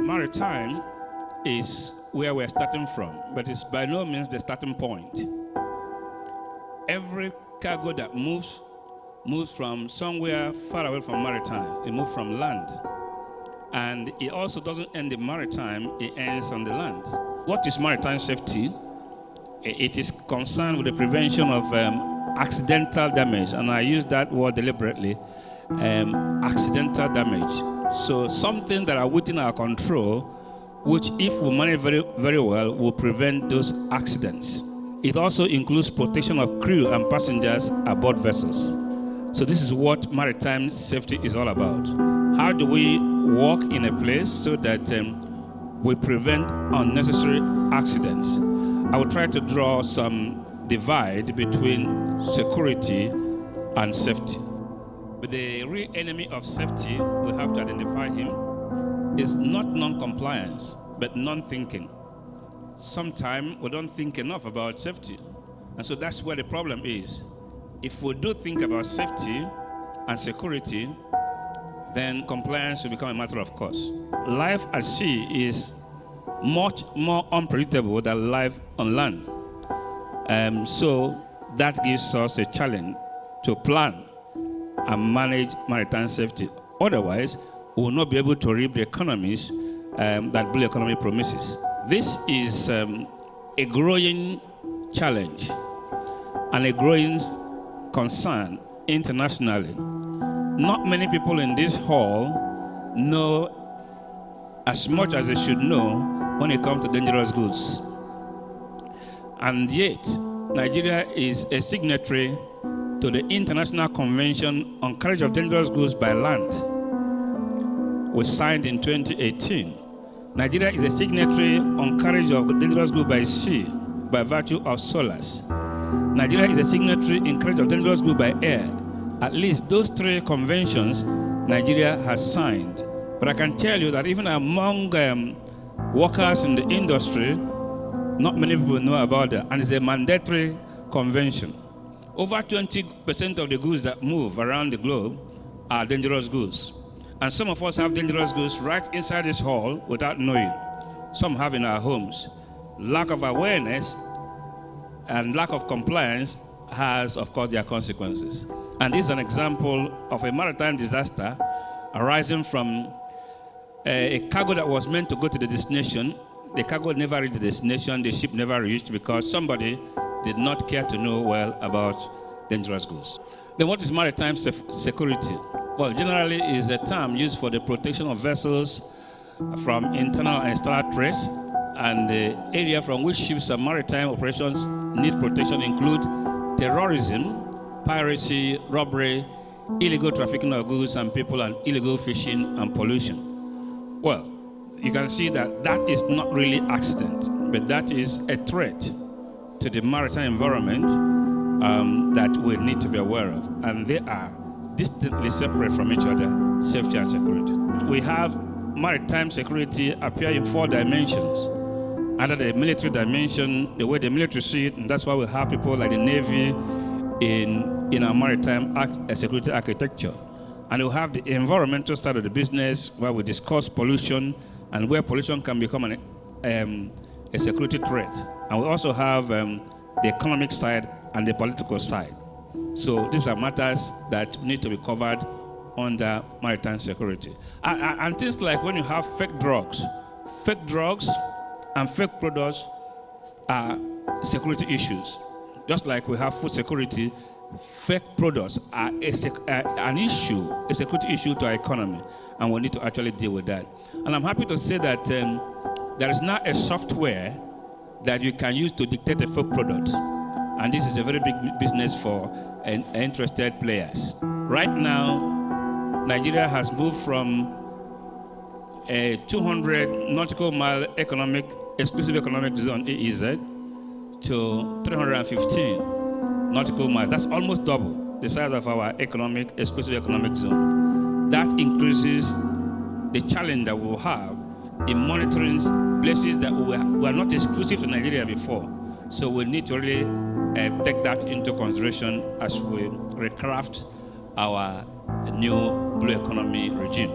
Maritime is where we're starting from, but it's by no means the starting point. Every cargo that moves from somewhere far away from maritime. It moves from land. And it also doesn't end in maritime, it ends on the land. What is maritime safety? It is concerned with the prevention of accidental damage, and I use that word deliberately, accidental damage. So something that are within our control, which if we manage very, very well, will prevent those accidents. It also includes protection of crew and passengers aboard vessels. So this is what maritime safety is all about. How do we walk in a place so that we prevent unnecessary accidents? I will try to draw some divide between security and safety. But the real enemy of safety, we have to identify him, is not non-compliance, but non-thinking. Sometimes we don't think enough about safety. And so that's where the problem is. If we do think about safety and security, then compliance will become a matter of course. Life at sea is much more unpredictable than life on land. So that gives us a challenge to plan and manage maritime safety. Otherwise, we will not be able to reap the economies that blue economy promises. This is a growing challenge and a growing concern internationally. Not many people in this hall know as much as they should know when it comes to dangerous goods. And yet, Nigeria is a signatory to the International Convention on Carriage of Dangerous Goods by Land, was signed in 2018. Nigeria is a signatory on carriage of dangerous goods by sea by virtue of SOLAS. Nigeria is a signatory in carriage of dangerous goods by air. At least those three conventions Nigeria has signed. But I can tell you that even among workers in the industry, not many people know about that, and it's a mandatory convention. Over 20% of the goods that move around the globe are dangerous goods. And some of us have dangerous goods right inside this hall without knowing. Some have in our homes. Lack of awareness and lack of compliance has, of course, their consequences. And this is an example of a maritime disaster arising from a cargo that was meant to go to the destination. The cargo never reached the destination, the ship never reached because somebody did not care to know well about dangerous goods. Then what is maritime security? Well, generally is a term used for the protection of vessels from internal and external threats, and the area from which ships and maritime operations need protection include terrorism, piracy, robbery, illegal trafficking of goods and people, and illegal fishing and pollution. Well, you can see that that is not really accident, but that is a threat to the maritime environment that we need to be aware of, and they are distinctly separate from each other, safety and security. We have maritime security appear in 4 dimensions. Under the military dimension, the way the military see it, and that's why we have people like the Navy in our maritime security architecture. And we have the environmental side of the business where we discuss pollution and where pollution can become a security threat. And we also have the economic side and the political side. So these are matters that need to be covered under maritime security. And things like when you have fake drugs and fake products are security issues. Just like we have food security, fake products are an issue, a security issue to our economy, and we need to actually deal with that. And I'm happy to say that there is now a software that you can use to dictate a fake product. And this is a very big business for interested players. Right now, Nigeria has moved from a 200 nautical mile exclusive economic zone, EEZ, to 315 nautical miles. That's almost double the size of our exclusive economic zone. That increases the challenge that we will have in monitoring places that were not exclusive to Nigeria before. So we need to really take that into consideration as we recraft our new blue economy regime.